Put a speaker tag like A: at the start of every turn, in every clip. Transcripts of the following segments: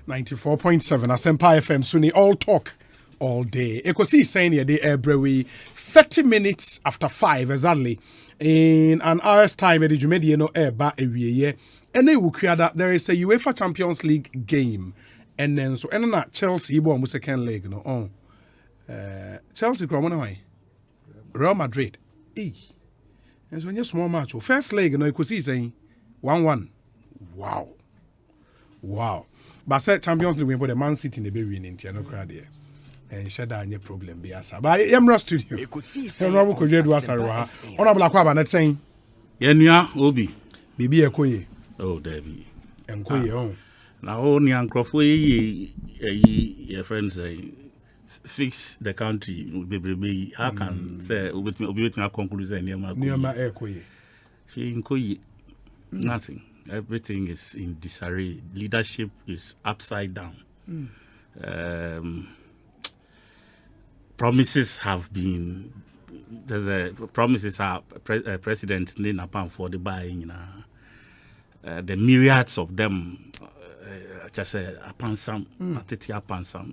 A: 94.7 Asempa FM Suni all talk all day. Ekosiisen here day every 30 minutes after 5 exactly. In an hour's time, the Jumedi no ba ewie. And they will create that there is a UEFA Champions League game. And then so and not Chelsea bo mu second leg no on. Chelsea come on why? Real Madrid. And so just small match. First leg no Ekosiisen 1-1. Wow. But said Champions League win the Man City in the baby in no crowd there. And share that any problem be asa. But Emra studio. Emra ko je do asarwa. Honorable Akwaba na saying.
B: Yenua obi.
A: Bibi ekoye.
B: Oh, Debbie.
A: Enkoye on.
B: Na o ni ankrofo yi your friends say fix the country bebrebe. How can say obi conclude say niam
A: ekoye.
B: She enkoye nothing. Everything is in disarray. Leadership is upside down. Promises have been. Promises are President Nina Pan for the buying. The myriads of them. Just upon some, upon some.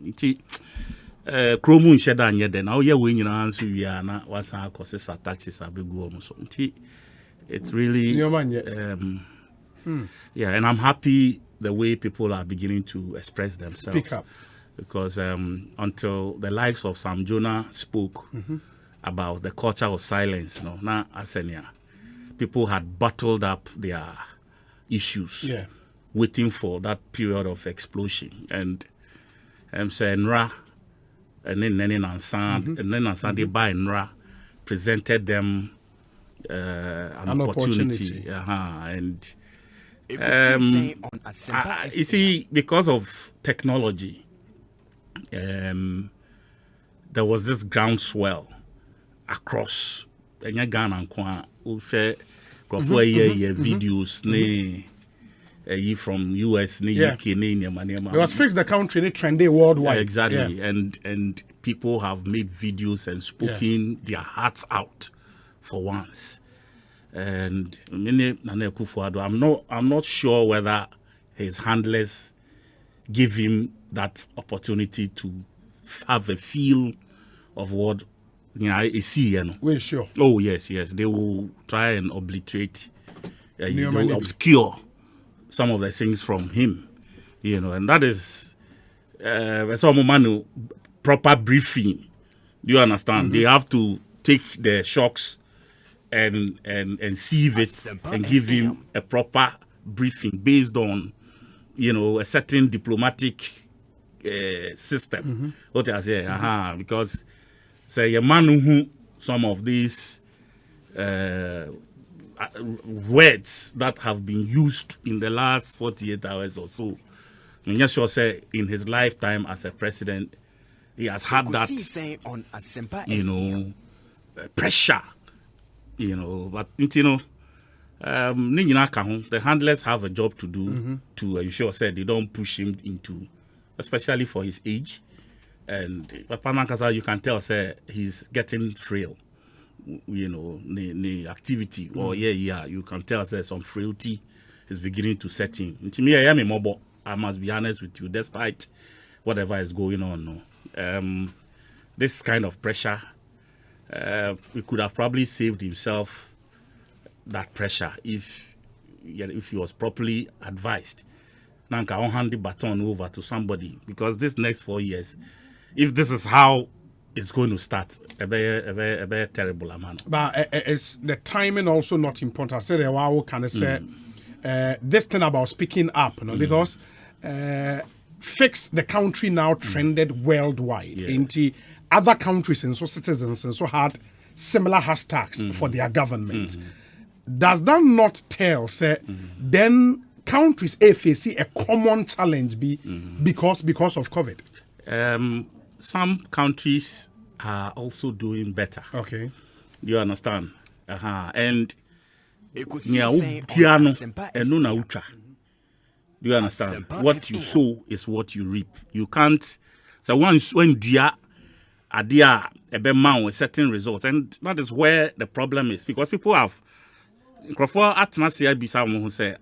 B: Kromun shedan yeden. Now ye win answer we are na what's our costs are taxes are big so. It's really. Yeah, and I'm happy the way people are beginning to express themselves.
A: Speak up.
B: Because until the likes of Sam Jonah spoke about the culture of silence, now Asenia, people had bottled up their issues, waiting for that period of explosion. And say Nra, and then Nansan, they by Nra presented them an opportunity. And you see, because of technology, there was this groundswell across Ghana and Kwa videos from US, UK,
A: it was fixed the country, they trendy worldwide.
B: Exactly, and people have made videos and spoken their hearts out for once. And I'm not sure whether his handlers give him that opportunity to have a feel of what is see.
A: We're sure.
B: Oh yes, they will try and obliterate, they will obscure some of the things from him, and that is some proper briefing. Do you understand? They have to take the shocks and sieve it and give him a proper briefing based on, a certain diplomatic system. What I say, because say a man who some of these words that have been used in the last 48 hours or so, I'm just sure say in his lifetime as a president, he has had that, pressure. But the handlers have a job to do to ensure said they don't push him into, especially for his age. And Papa Nankasa, you can tell say he's getting frail. The activity or you can tell say some frailty is beginning to set in. I must be honest with you, despite whatever is going on. This kind of pressure. We could have probably saved himself that pressure if he was properly advised. Now I'll hand the baton over to somebody, because this next 4 years, if this is how it's going to start, a very terrible amount.
A: But is the timing also not important? I said, wow, can I say this thing about speaking up, because fix the country now trended worldwide into other countries and so citizens and so had similar hashtags for their government. Does that not tell, say, then countries face a common challenge because of COVID?
B: Some countries are also doing better.
A: Okay.
B: You understand? And do you understand? What you sow is what you reap. You can't. So once when dia idea a certain results, and that is where the problem is, because people have atmosphere bisa who say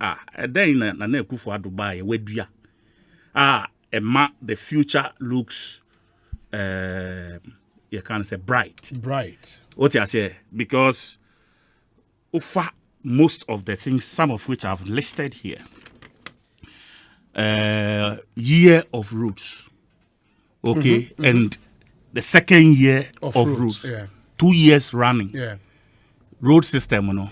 B: then na Kufu Dubai wedua the future looks you can say bright. What you say? Because most of the things, some of which I've listed here, year of roots, okay, and the second year of roots, 2 years running, road system,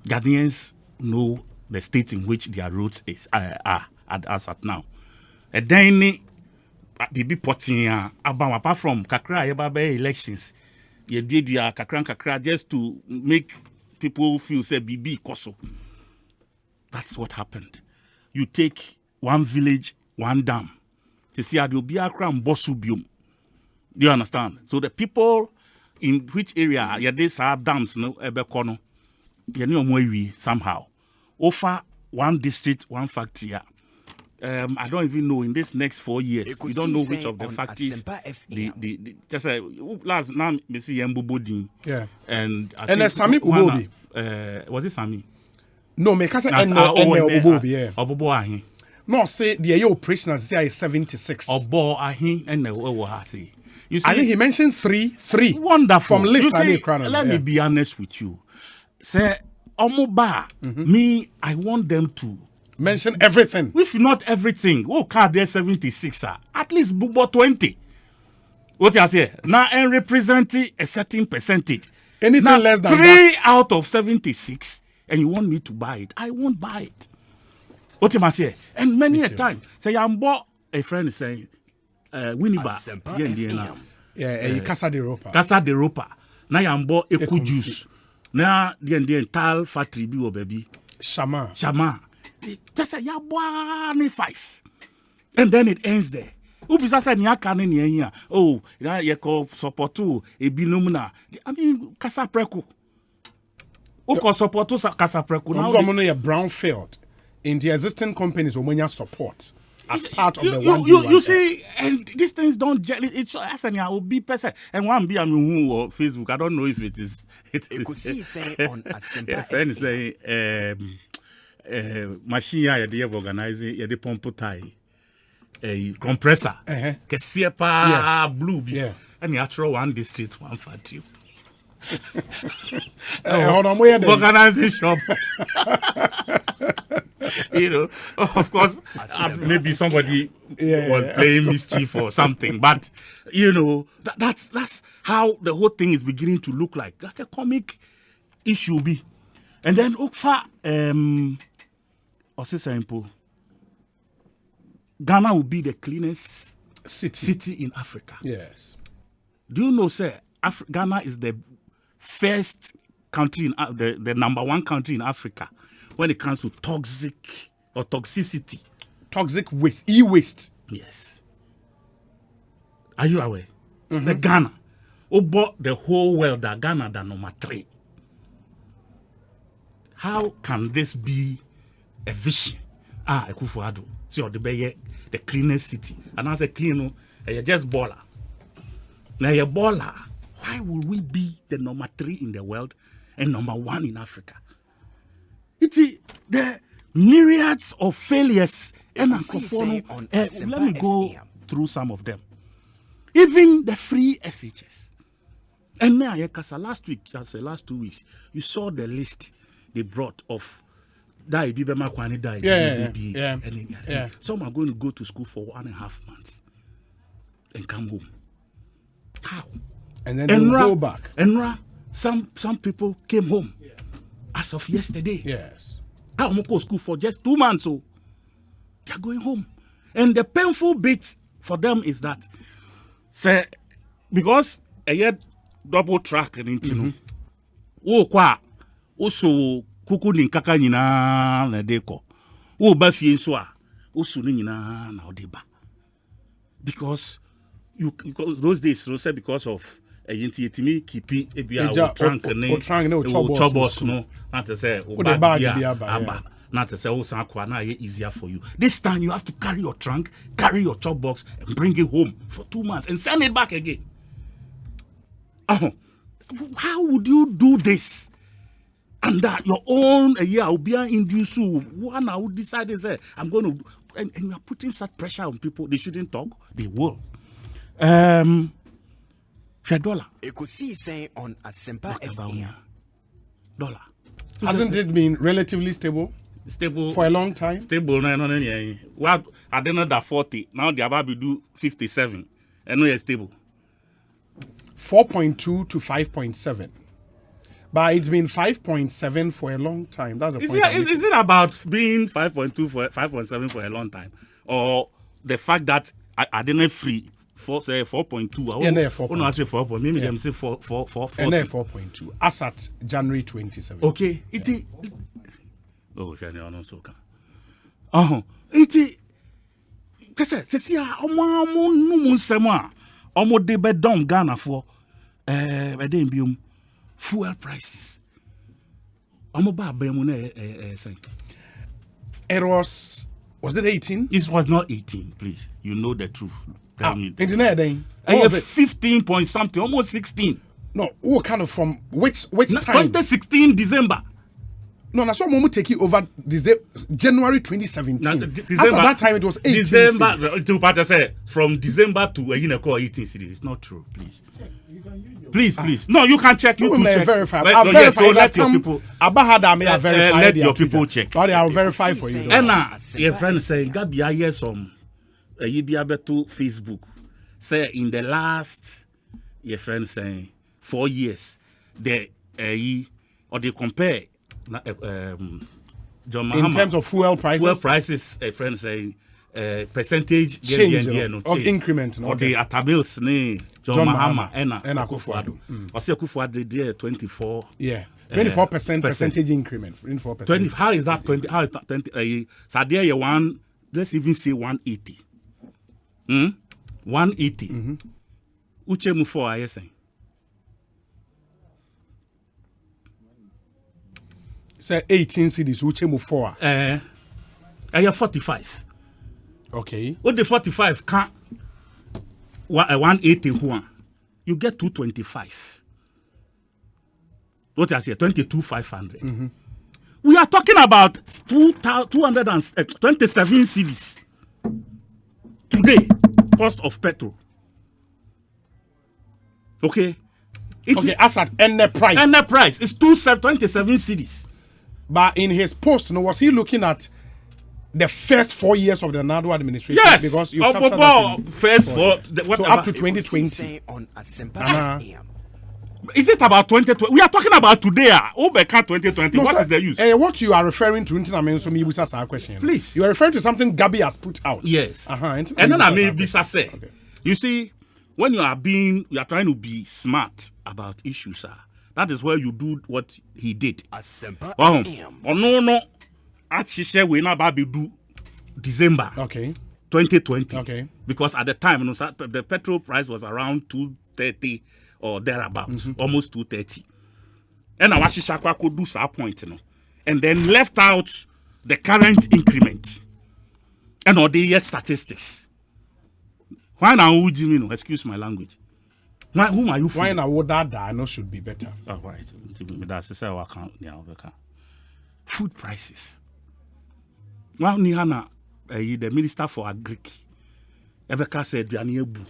B: Ghanaians know the state in which their roads are as at now. And then bibi potting apart from kakra elections, you did your kakra just to make people feel say bibi koso. That's what happened. You take one village, one dam. To see how be a cram bosubium. Do you understand? So the people in which area these are dams no ebekono, somehow. Offer one district, one factory. I don't even know in this next 4 years. We don't know which of the factories. Just last now we see Mbobodi.
A: Yeah.
B: And
A: Sami Ubobi.
B: Was it Sami?
A: No, me kasa Ubobi. Yeah.
B: Obobo ahin.
A: No, say the operational say 76.
B: Obo ahin and say. You see,
A: I think he mentioned three.
B: Wonderful.
A: From list.
B: You see, let me be honest with you. Say Omoba, me, I want them to
A: mention everything.
B: If not everything, car there 76, at least Bubo 20. What you say? Now, and representing a certain percentage.
A: Anything
B: now,
A: less than
B: 3
A: that.
B: out of 76, and you want me to buy it? I won't buy it. What you must say? And many a time, say I'm bought a friend is saying, Winneba,
A: Casa de Ropa.
B: Casa de Ropa. Now I'm bought Eco Juice. Now the entire factory be baby.
A: Shama.
B: Just say ya 5. And then it ends there. Ubisa said ni aka ni here. Oh, you call support to a binumna. I mean, Casa Preco. Oko support to Casa Preco.
A: Now a brownfield in the existing companies when support. As part of the one
B: you see, and these things don't gel. It's as an be person and one be who or Facebook. I don't know if it is.
C: Ekosiisen on Asempa.
B: Friend say machine ya dey organizing ya dey pump tie a compressor. Kesiepa blue be and natural one district one factory. Organizing shop. Of course, maybe somebody was playing mischief or something, but that's how the whole thing is beginning to look like a comic issue be. And then Ghana will be the cleanest city in Africa.
A: Yes.
B: Do you know, sir? Ghana is the first country the number one country in Africa when it comes to toxicity.
A: Toxic waste, e-waste.
B: Yes. Are you aware? The Ghana. Who bought the whole world that Ghana the number 3. How can this be a vision? Ekufuado. So the cleanest city. And as a clean, you just baller. Now you're baller. Why will we be the number 3 in the world and number 1 in Africa? It's the myriads of failures and let me go through some of them. Even the free SHS. And now, last 2 weeks, you saw the list they brought of some are going to go to school for 1.5 months and come home. How?
A: And then they'll go back.
B: And some people came home as of yesterday.
A: Yes.
B: I go to school for just 2 months, so they're going home. And the painful bit for them is that, say, because a year double track and into also kuku ni kaka nyina na deko. Wo ba fie nso a osu ni nyina na odeba. Because those days no say because of yentimi kipi ebia o trunk ne chobos no na to say o ba aba na to say o san kwa na easier for you. This time you have to carry your trunk, carry your chop box and bring it home for 2 months and send it back again. How would you do this? And that your own will be induced one I would decide say I'm going to and you are putting such pressure on people. They shouldn't talk. They will. $1.
C: Ekosiisen on Asempa
B: What about
C: FM.
B: $1?
A: Hasn't it been relatively stable
B: Stable
A: for a long time?
B: Stable, no. Well, I didn't know that 40. Now the about do 57. And no, it's stable.
A: 4.2 to 5.7. But it's been 5.7 for a long time. That's the point.
B: Is it about being 5.2 for 5.7 for a long time, or the fact that I didn't free for say 4.2?
A: Yeah, no, 4.2.
B: Oh, no, I say 4. Maybe them say 4.
A: And then 4.2 as at January 27.
B: Okay, it's oh, Shani, no so can. Oh, it's kese see omo no nsem a omo de be dom Ghana for dem biom fuel prices. Omo ba mu na say.
A: It was it 18?
B: It was not 18, please. You know the truth. Tell me.
A: It's not then.
B: 15 point something, almost 16.
A: No, what kind of from which time?
B: 2016 December.
A: No, that's what Momo take it over January 2017.
B: Now,
A: As at that time, it was 18.
B: December, to part say from December to 18 cities. It's not true, please. Please. No, you can check. You can check.
A: Verify.
B: So let your people. Let your people check.
A: But I'll verify for you.
B: And now, your friend say, Gabi, I hear some. You be able to Facebook. Say in the last, your friend saying 4 years, the or they compare. John Mahama,
A: in terms of fuel prices,
B: a friend saying percentage
A: change of increment,
B: or the atabills ne John Mahama and
A: Akufo-Addo.
B: Or say Akufo-Addo there 24.
A: Yeah, 24% percentage increment. 24%.
B: 20. How is that 20? How is that 20? So there you one. Let's even say 180. 180. Uche mu for I saying.
A: Say 18 cities, which move 4.
B: I have 45.
A: Okay.
B: What the 45 can 180 one, you get 225. What I say, 22,500. We are talking about 227 cities today. Cost of petrol. Okay.
A: As at any price.
B: Any price is 27 cities.
A: But in his post, was he looking at the first 4 years of the Nadu administration?
B: Yes,
A: because you
B: first
A: so up to 2020.
B: Is it about 2020? We are talking about today. 2020. What is the use?
A: What you are referring to, question.
B: Please.
A: You are referring to something Gabi has put out.
B: Yes. And then I may be say. Okay. You see, when you are trying to be smart about issues, that is where you do what he did. No. Actually, we now do December.
A: Okay.
B: 2020.
A: Okay.
B: Because at the time, the petrol price was around 230 or thereabout, almost 230. And I was could do some point, and then left out the current increment and all the year statistics. Why now would you mean? Excuse my language. Whom are you for?
A: Why now would that I know should be better?
B: Oh, right. That's food prices. Well, Nihana, the Minister for Agric, Ebeka said, Duaniebu.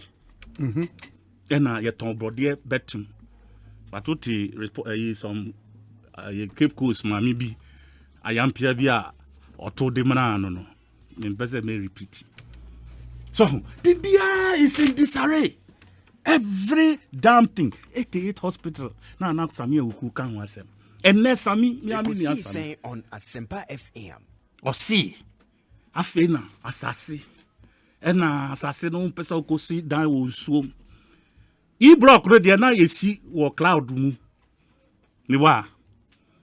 B: And you told Brodier Betum. But what some Cape Coast, maybe I am Piabia or told them, no. Members may repeat. So, BBI is in disarray. Every damn thing. 88 hospital. Now, Sami who can was them. And next Sami,
C: Ekosiisen on Asempa FM.
B: Or see, Afena, Assassin. And assassin no person go see down will swim. E-block ready now you see or cloud room. When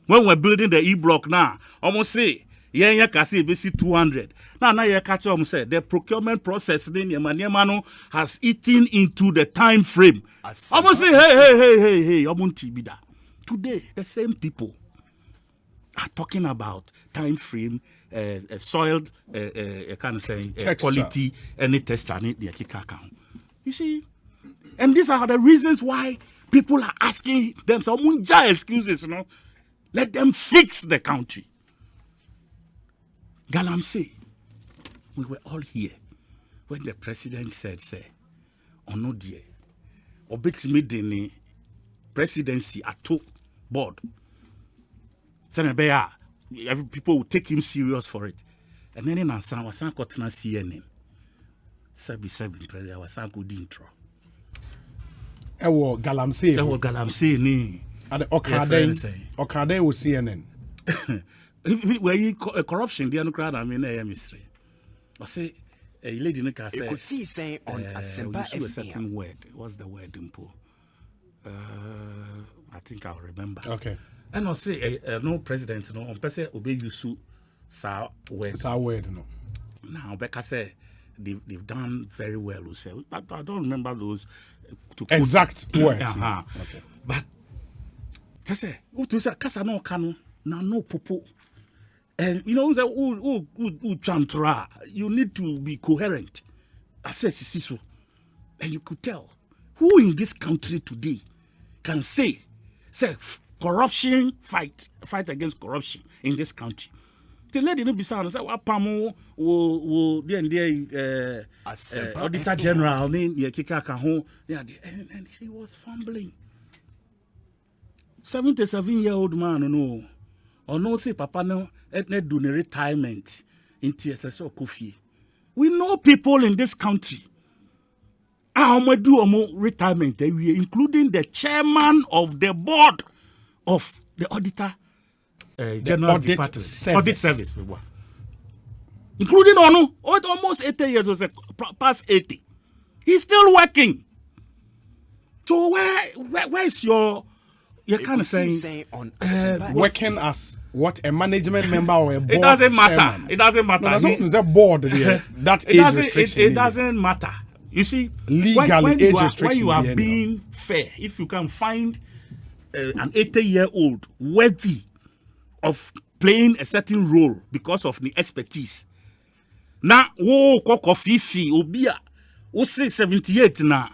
B: we're building the E-block now, almost say, yeah, can see basic 200. Now you catch up say the procurement process then Yamano has eaten into the time frame. Almost say, hey, Omuntibida. Today, the same people are talking about time frame, soiled, kind of saying quality, any texture, you see, and these are the reasons why people are asking themselves, excuses, let them fix the country. Galamsey, we were all here when the president said, say, oh no dear, obetimi the presidency at top board. Senabeya, people will take him serious for it. And then in Ansan, was an cotton CNN. Sabi prayer was a good intro.
A: Ewo Galamsey.
B: Ewo Galamsey ni.
A: At the Okade was CNN.
B: Where you corruption, the crowd, I mean, a mystery. I say, a lady in the car said,
C: Ekosiisen on Asempa
B: a
C: FM.
B: certain word. What's the word, Dimpo? I think I'll remember.
A: Okay.
B: And I'll say, no president, no, on person obey you so sa word.
A: Sa word, no.
B: Now, Becca say they've done very well. Who say, but I don't remember those
A: exact words.
B: Okay. But just say, to say, kasa no kano na no popo. And you know, chantra, you need to be coherent. I said, so, and you could tell who in this country today can say corruption fight against corruption in this country. The lady no be sound say what pamo wo the auditor general ni ye kika ka ho and he was fumbling. 77-year-old man no or no say papa no et do retirement in TSS Kofi. We know people in this country do retirement including the chairman of the board of the auditor general department audit service including almost 80 years was past 80. He's still working. So where is your kind of saying
A: working as what, a management member or a board?
B: It doesn't matter.
A: Chairman.
B: It doesn't matter.
A: No, there's a board there. That age restriction.
B: It doesn't matter. You see,
A: legally,
B: when you are being fair, if you can find an 80-year-old worthy of playing a certain role because of the expertise. Now, kokofifi obia, say 78 na,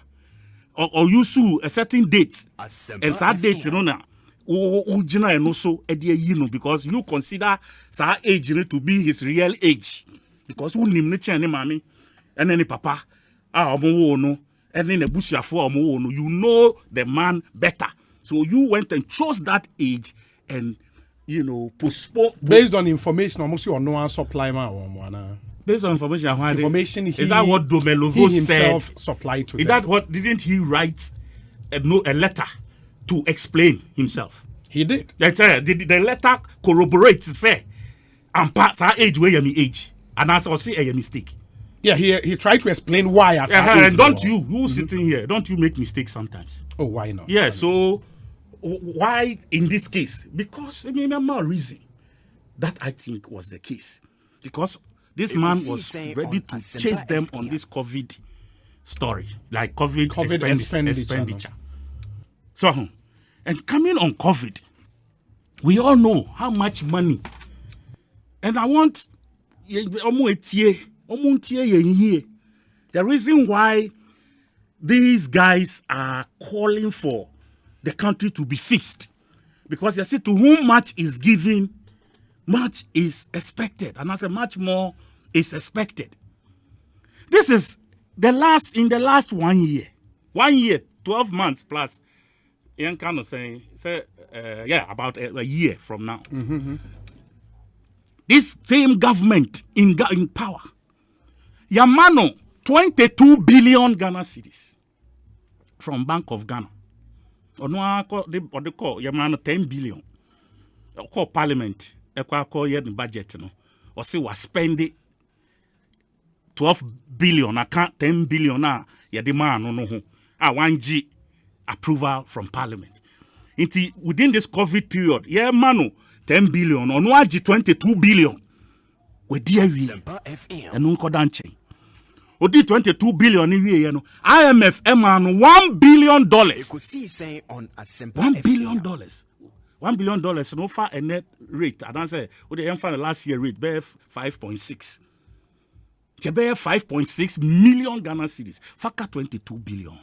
B: or you sue a certain date, and that date, you know now. And also because you consider sa age to be his real age, because who name any mommy and any papa no and then a bush for you know the man better, so you went and chose that age and postpone
A: based on information almost you no supply man
B: based on information
A: is
B: that what Domelovo
A: himself
B: said
A: supplied to
B: is
A: them.
B: that what didn't he write a letter to explain himself?
A: He did.
B: The letter corroborates say and pass our age where you age and as I say a mistake.
A: Yeah, he tried to explain why.
B: And don't you who's sitting here? Don't you make mistakes sometimes?
A: Oh, why not?
B: Yeah. So why in this case? Because I mean, more reason that I think was the case because this man was ready to chase them on this COVID story, like COVID expenditure. So, and coming on COVID, we all know how much money. And I want the reason why these guys are calling for the country to be fixed. Because they say to whom much is given, much is expected. And as a much more is expected. This is in the last 1 year. 1 year, 12 months plus. I'm kind of saying, about a year from now.
A: Mm-hmm.
B: This same government in power, Yamano 22 billion Ghana cedis from Bank of Ghana. Or they call Yamano 10 billion. Call Parliament, call the budget, or say was spending 12 billion, I can't 10 billion now. Ya demand no 1G approval from Parliament. Within this COVID period, yeah, mano 10 billion or no 22 billion. We dear we and no codanche. Odi 22 billion in IMF eman $1 billion.
C: Ekosiisen on Asempa
B: $1 billion. $1 billion no far a net rate. I don't say what the the last year rate be 5.6. They bear 5.6 million Ghana cedis. Faka 22 billion.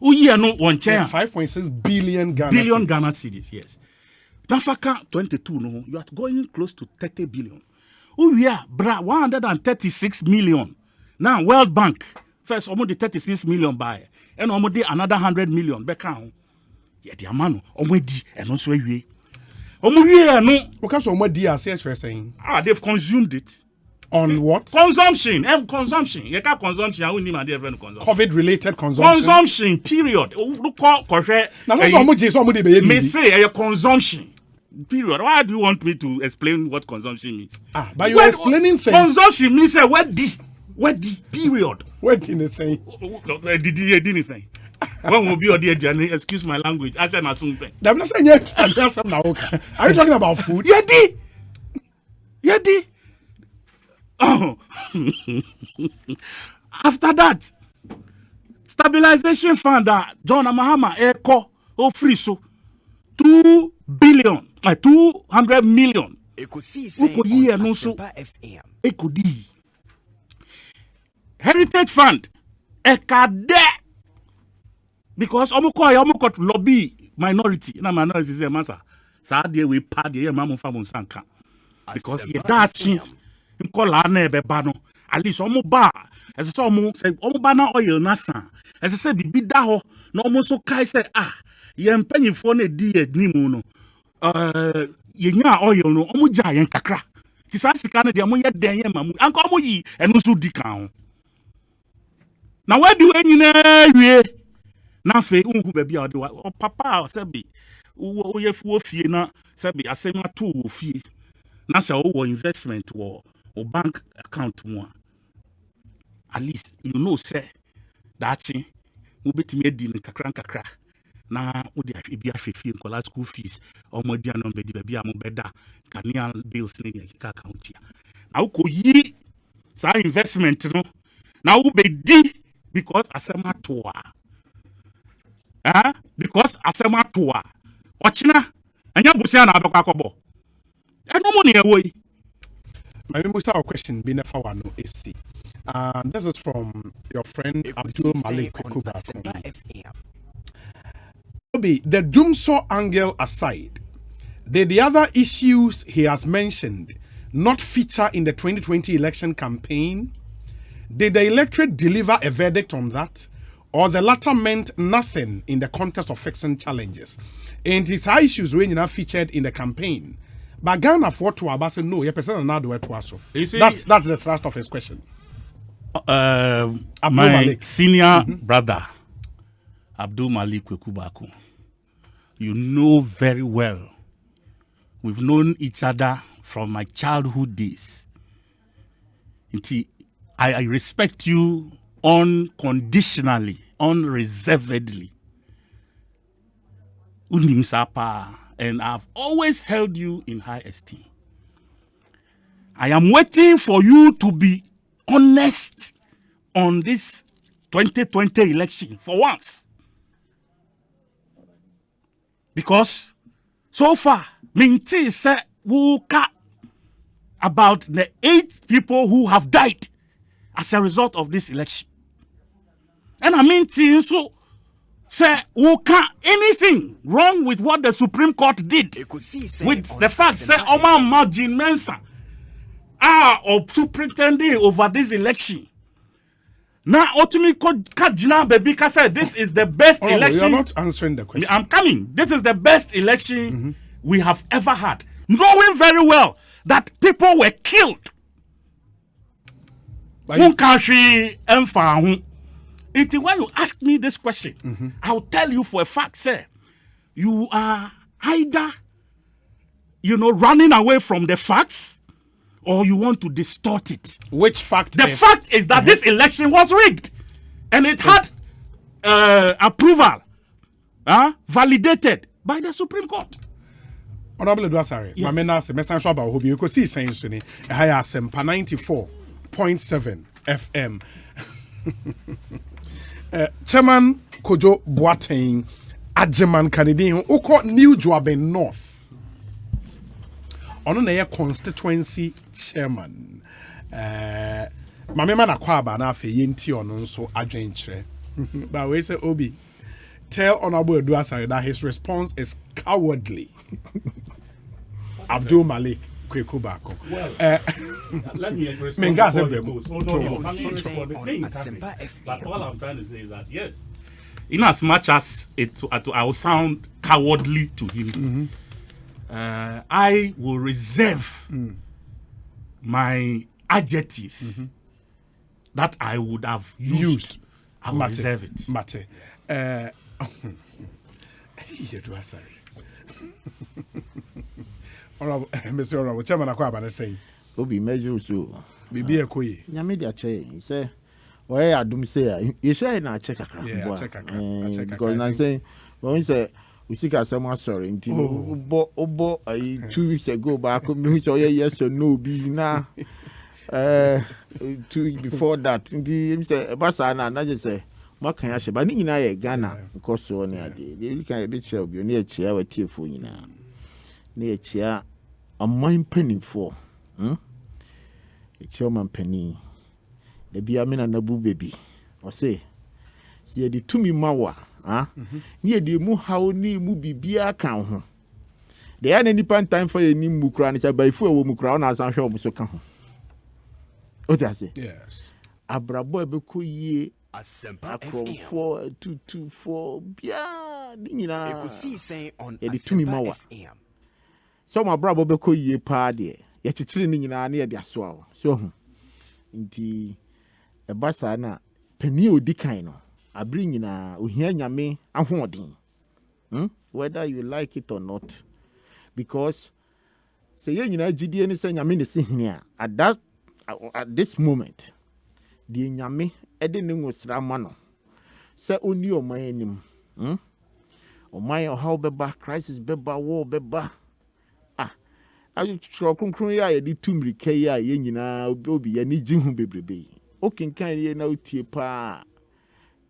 B: Uye no one chair.
A: 5.6 billion Ghana
B: Ghana cedis, yes. Now Faka 22 no, you are going close to 30 billion. Oh yeah, bra 136 million. Now World Bank first almost the 36 million buy and almost another 100 million back on. Yeah, the amount almost and also we. No.
A: Because what DRC saying?
B: They've consumed it.
A: On what?
B: Consumption. Consumption. You can't consumption. I wouldn't need my consumption.
A: COVID-related consumption.
B: Consumption. Period. Look how correct.
A: Now, me
B: say a consumption. Period. Why do you want me to explain what consumption means?
A: But you're explaining things.
B: Consumption means what the period.
A: What did it say?
B: Didn't say. When will be your dear journey? Excuse my language. I said something.
A: I'm not saying yet. Are you talking about food?
B: Yedi. Oh. After that, stabilization fund that John Mahama Eko free so 2 billion, 200 million.
C: Ekosiisen on Asempa FM.
B: Ekodi. Heritage fund ekade. Because omo lobby minority. Na minority say masa. Sa dey we pa dey mamu famu sanka. Because ye dachi nkola na ebe ba no. At least omo ba. Ese so omo ba na oil na san. Ese say bibi da ho na omo so kai say ye mpanyifo na di enimu no. Ye nya oil no omo ja ye kakra. Ti sa sika na dey omo ye den ye mamu. Anka omo yi enu so di kan ho. Na where do enyina wie? Na fe unhu baby o papa sebi wo ye fu fie na sebi asema to wo fie na se wo investment wo bank account mo at least you know say that wo betimi edi ne kakra na wo di bi afefie nkola school fees o mo di anon be di baby am beda kanea bills ne di account ya na wo ko yi sa investment no na wo be di because asema to because asema toa ochina anya busia na abekwa kobo eno mo ne ewoyi.
A: My most our question be never one no AC. This is from your friend Abdul Malik Kuba. The Dumso angle aside, did the other issues he has mentioned not feature in the 2020 election campaign? Did the electorate deliver a verdict on that? Or the latter meant nothing in the context of fixing challenges? And his high issues were not featured in the campaign. But Ghana for to Abba said no, that's the thrust of his question.
B: My senior brother, Abdul Malik Kwekubaku, you know very well. We've known each other from my childhood days. I respect you unconditionally, unreservedly. And I've always held you in high esteem. I am waiting for you to be honest on this 2020 election for once. Because so far, Minti said about the 8 people who have died as a result of this election. And I mean, so say, anything wrong with what the Supreme Court did with the fact say Omar Margin Mensa or superintending over this election. Now, ultimately, Kajina Bebika said this is the best election.
A: You're not answering the question.
B: I'm coming. This is the best election we have ever had. Knowing very well that people were killed. When you ask me this question, I'll tell you for a fact, sir, you are either, running away from the facts or you want to distort it.
A: Which fact?
B: The fact is that this election was rigged and it had approval, validated by the Supreme Court.
A: Honorable Dwasari, Mamena se message about who Ekosiisen suni higher Asempa 94.7 FM. Chairman Kojo Boateng Ajeman Canadian Oko New Joaben North. Ono na constituency chairman. Mamema na kwaba na afe yenti ono nso adwenkyere. But we say Obi, tell Honorable Dwasari that his response is cowardly. Abdul Malik. Kweku Bako.
B: Well, let me respond
A: Menga
B: before
A: said
B: you go. Oh, no, let me respond. The thing, but all I'm trying to say is that, yes, in as much as I will sound cowardly to him, I will reserve my adjective that I would have used. I will reserve it.
A: Mate. Sorry. Mr. Honorable Chairman Akwaba saying,
D: Obi measure so.
A: Bibi Ekoye.
D: Nyamidi ache. He say, why adum say you say na check akra.
A: Yeah, check akra.
D: Because I say when we say we see someone sorry nti obo 2 weeks ago back we say yes or no be na 2 weeks before that nti say basa na just say makan ya sheba ni nyina ye Ghana because so ne ade dey kan be share obi na chia watiefo nyina na chia amman penifo chairman penny the be amena nabu baby or say see the to me mawa near the mu how ni mu bibia kan ho the any time for any mukra and say by fu wo mukra na san hwe so kan ho o ta say
A: yes
D: abrabo be ko yie asempa for 224 bia ni nyina
C: Ekosiisen on
D: the to me mawa
C: FM.
D: so my brother be ko yie pa de ya chichiri ni nyina na ya de aso a so hu nti e basa na pani odi kan no abri nyina ohia nyame ahoɔden whether you like it or not because say ye nyina gidie ni say nyame ne se hini a at this moment the nyame ede ne ngosra ma no say oni oman anim oman how beba crisis beba war beba ayu kronkron ya ye di tumrika ya ye nyina obi ya ni jihu bebrebe o kinkan ye na otie pa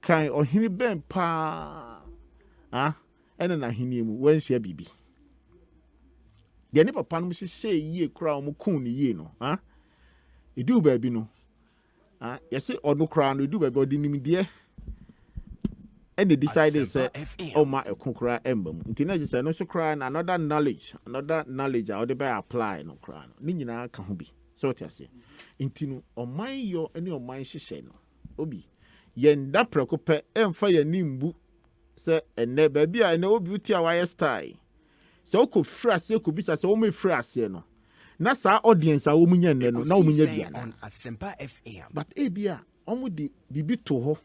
D: kan ohini ben pa ena na hini mu wanhia bibi de ne papa no hye yie kura o mu kun ni yie no edu ba bi no yesi odo kura no edu ba bi odi nimde and they decided say oh my ekukura embam nti na say no so cry na another knowledge how they be apply no cry no ni nyina ka ho bi so what you say nti no oman yo ene oman hyehyɛ no obi yenda prekope emfa ya nimbu say ene ba bi a ene obi uti a wire style so ko frase ko bisa say o me frase no na sa audience a wo munya ne no na wo munya bia na but e bia omo di bibi to ho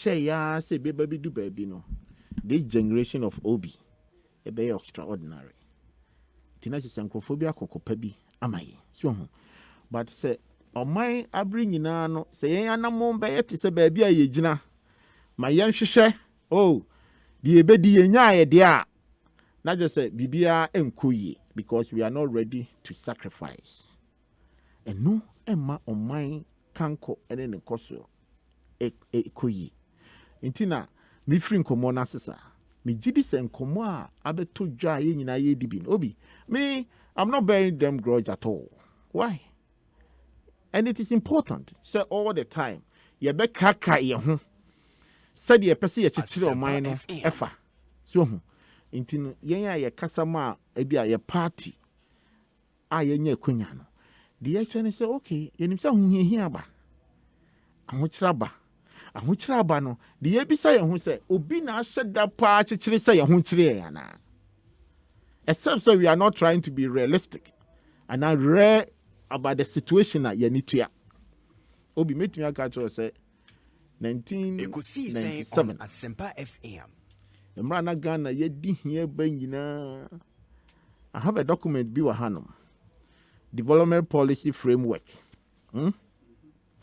D: ya say baby do baby no this generation of obi e be extraordinary tina se sankophobia kokopa bi amaye so ho but say omai abri nyina no say yen anamo be yete say baby a yegina ma yen hwehwe the ebedi yenya ye de a na just say bibia enkoyi because we are not ready to sacrifice and no emma omai kanko ene ne koso ekoyi intina mi free nkomo na sesa mi gidi se nkomo a abeto dwa ye nyina ye dibi obi me I'm not bearing them grudge at all. Why? And it is important so all the time ye be kaka ye ho said ye pese ye chichire o man no efa so ho intino yen a ye kasama e bia ye party a ye nya akwanya no de ye chene say okay ye nim say ho hia ba ahokyira ba no de ye bisa ye ho say obi na ahyeda pa chichire say ye ho kire ye na except so we are not trying to be realistic and are rare about the situation that you need to obi metumi aka tro say 1997
C: Asempa FM
D: Emrana Ghana yedi hia ba nyina I have a document bi wa hanom development policy framework in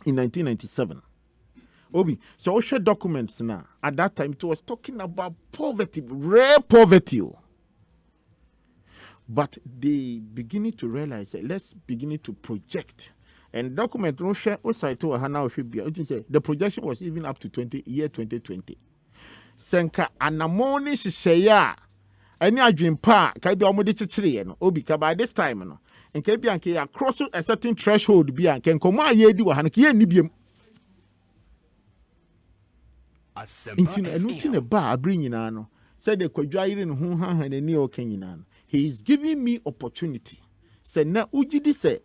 D: 1997 obi so we share documents now at that time it was talking about poverty, rare poverty. But they beginning to realize that let's begin to project. And document no share site to Hana should be the projection was even up to 2020. Senka anamoni shisheya any adwin pa ka bi omode chichire no obi ka by this time no and ka bi anke across a certain threshold bi anke nkomo ayedi wa han ke ye nibiem intino enu tine ba abri nyina no said the kwadwaire no ho han ni o kan nyina no he is giving me opportunity. Say na ujidi say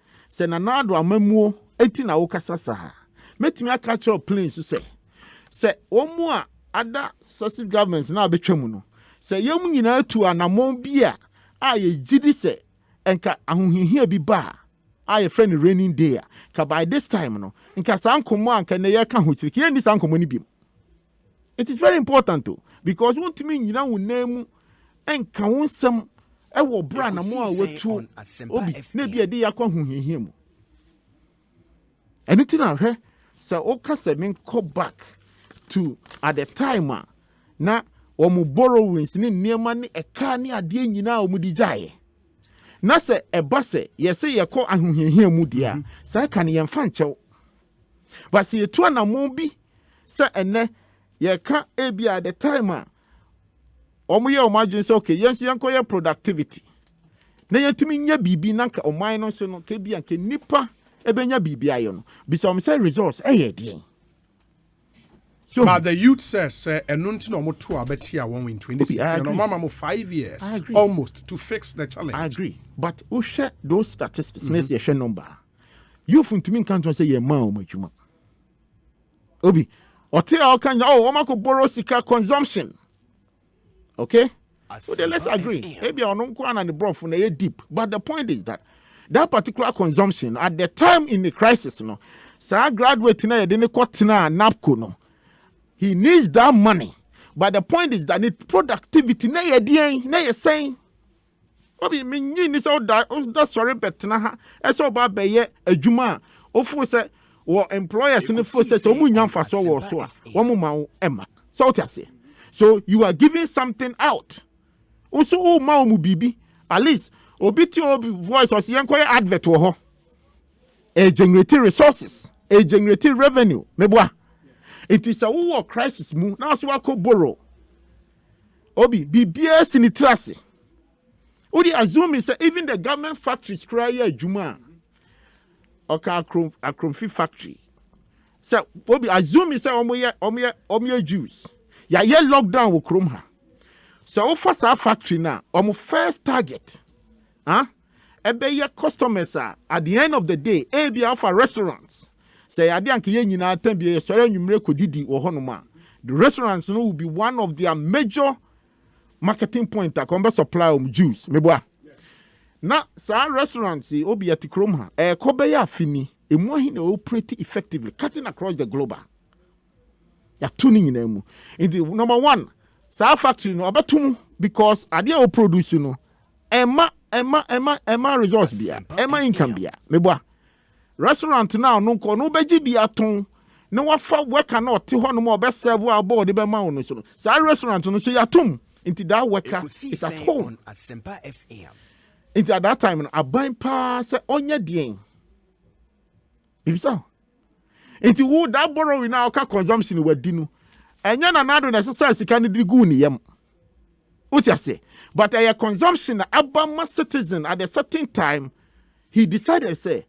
D: na nado amamuo enti na wokasa saha. Metimi aka catch planes say omo a other successive governments na betwam no. Say yem nyina tu anamon bia a ye gidi say enka ahohihia bi ba a ye friend raining day ka by this time no nka sankomo anka na ye ka ho chiri ye ni sankomo ni bim. It is very important too because wontimi nyina wo nemu enka wonsem e wo bra na mo a watu obi na bia de yakọ ahohihia mu. Anything na hwe say o ka say men go back to at the time na omu borrowings ni niema ni eka ni ade nyina omu di jaye na se eba se yese yekọ ahohihia mu dia sa ka ne yemfa nchew but se yetu na mo bi se ene yeka ebi at the time omu ye omu adwen se okay yenso yenko ye productivity na yetumi nya bibi na nka oman no so no ke bia nke nipa ebenya bibi ayo no bisa omu se resource de. So,
A: but the youth says, "Enunti no moto abetia one in 2016. No mama mo 5 years, almost to fix the challenge."
D: I agree, but we share those statistics. Let's share number. You from to me can't say ye ma o majuma. Obi, ote all kind. Oh, omako borrow sika consumption. Okay, so then let's agree. Maybe I don't go on the broth from the deep, but the point is that particular consumption at the time in the crisis, no, so graduate na didn't cut na napco no. He needs that money. But the point is that need productivity. Na ye dien, na ye saying. Obi me nyi so that sorry betna ha. Eso ba be ye adwuma. Ofu se wo employers ne fo se so mu nyamfa so wo so a. Wo mu ma emma. So what you say? So you are giving something out. Also o ma mu bibi. At least obi ti obi voice os yen koye advert wo ho. E generate resources, e generate revenue. Meboa. It is a war crisis mu now so wako borrow obi BBS in trase odi assume say even the government factories cry adwuma oka akromfi factory so obi assume say omoye Jews ya ye lockdown wo krom ha so wo fa sa factory na omo first target ebe ye customers at the end of the day be alpha restaurants. Say ade anke ye nyina tambie sore nwumre kodidi wo honoma the restaurants no will be one of their major marketing point akombe supply juice meboa na sa restaurants obi atikrom ha kobe ya afini emu ahi na operate effectively cutting across the global ya tuning nyina mu in the number 1 sa factory no abetum because ade o produce no ema resource bia ema income bia meboa restaurant now no ko no beji bi aton na wafa worker na oti ho no mo be serve aboard be ma no so sa restaurant no so yatom into that worker is at home into at that time no aban pa se onye dien bibisa into wo that borrowing now ka consumption wadi no enya na nado na exercise sika ni digu ni yam what you say but a consumption abama citizen at a certain time he decided say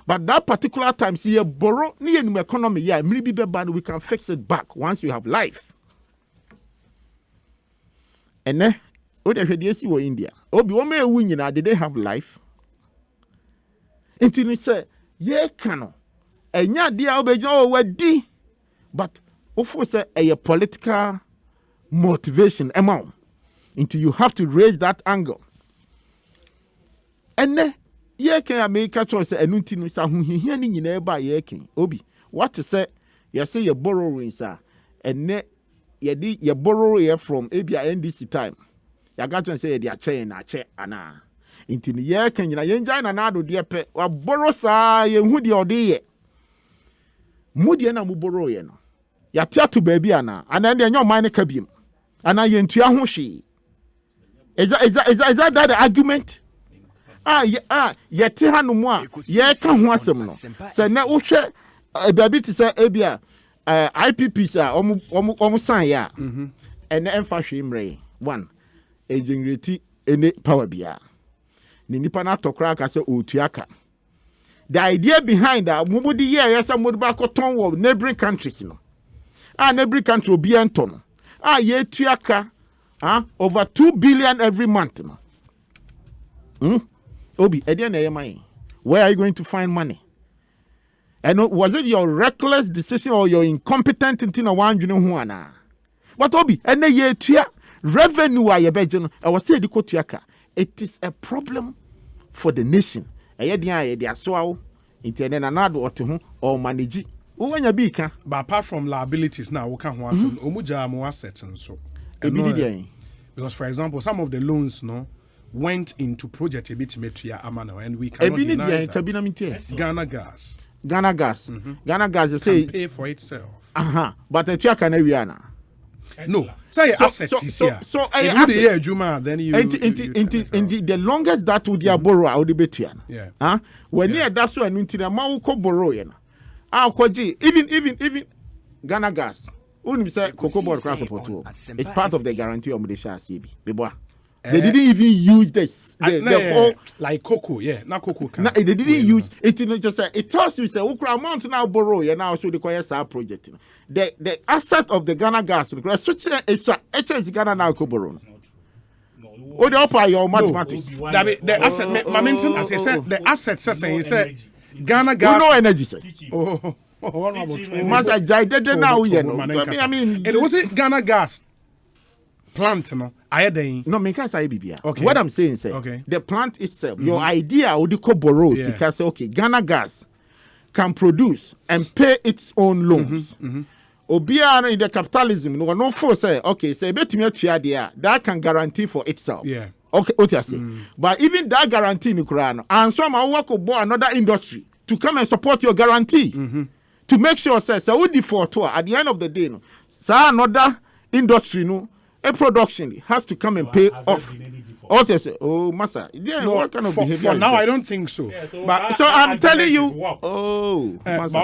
D: but that particular time, see you borrow near the economy, yeah, maybe we can fix it back once you have life. And then, what if you see India? Obi Ome Winyina, did they have life? Until you say, yeah, cano. And yeah, dear Obejo, what di? But, of course, a political motivation amount. Until you have to raise that angle. And then, ye can America choice enunti no sa huhihia ni nyina ba ye ken obi what to say you say you borrowing sir enne ye borrow here from abia NDC time ya got to say they chain na che ana inti ni ye ken nyina ye njai na ado de pe wa borrow sa ye hu de ode ye mu de na mu borrow ye no ya tiatu baby ana de nyo man ka biem ana ye ntua ho hwe is that the argument? Yeti hanumu a ye ka ho asem no se na wo hwe baby ti se ebia IPPs a omo san ya ene emfa hwe mre 1 generate ene power bia ni nipa na tokra ka se otuaka the idea behind that mubudi ye yesa mudiba ko ton wo neighboring countries no neighboring country obi ento no ye tuaka over 2 billion every month. Obi, where are you going to find money? And was it your reckless decision or your incompetent thing or one you know who ana? But Obi, and the year revenue I was saying it is a problem for the nation. Or manage. But
A: apart from liabilities now, we can't omuja assets and so. Because for example, some of the loans went into project a bit amano, and we cannot deny that. Ghana Gas.
D: Ghana Gas say
A: pay for itself.
D: But the check can
A: no. Say assets is here. So Juma, then you
D: the longest that would you borrow I would be here.
A: Yeah.
D: When you that's so and the amount ko borrow yen. Even Ghana Gas. Only say cocoa board cross support. It's part of the guarantee of the CB. They didn't even use this. The whole
A: like cocoa, not cocoa.
D: They didn't use it. Just it tells you say amount now borrow now so the choir project. The asset of the Ghana Gas because such a HS Ghana now co borrow. Oh, the upper your mathematics.
A: The asset, my mention as I said, the asset say Ghana Gas.
D: No energy.
A: Oh,
D: Master Jai did now. I mean,
A: it was it Ghana Gas plant, no.
D: No, make us IBBA.
A: Okay.
D: What I'm saying, say, the plant itself, your idea would you borrow because say, okay, Ghana Gas can produce and pay its own loans. Obia in the capitalism, no force say, okay, say bet me that can guarantee for itself.
A: Yeah.
D: Okay, what you say. But even that guarantee in Ukraine, and some I work with another industry to come and support your guarantee. To make sure say so we default at the end of the day, no, another industry no. A production has to come and pay off. Oh, Master, what kind of behavior?
A: For now, I don't think so.
B: Yeah,
A: so
B: I'm
A: telling you,
B: Master.